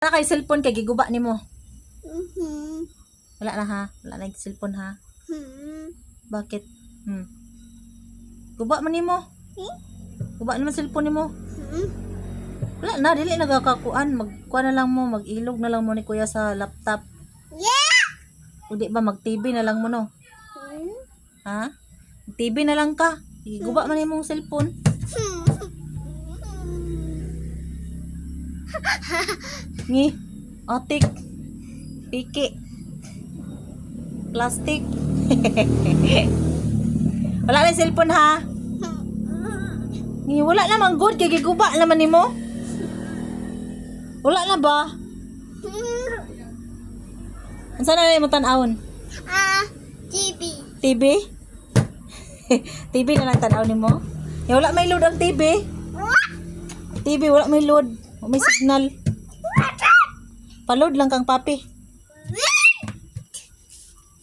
Wala kay cellphone kay giguba nimo. Mhm. Wala na ha. Wala na yung cellphone ha. Bakit? Guba man nimo. Guba naman cellphone nimo. Wala na, dili nagakakuan. Magkuan na lang mo, mag-ilog na lang mo ni kuya sa laptop. Yeah. O di ba mag-TV na lang mo no? Ha? TV na lang ka. Guba man imong cellphone. Ni, otik, piki, plastic. Wala na yung cellphone ha. Ni, wala naman good kay giguba naman nimo. Wala na ba? Unsa na yung tan-awon? TV. TV? TV na lang tan-aw nimo. Ya wala may load ang TV. TV wala may load. May signal. Paload lang kang papi.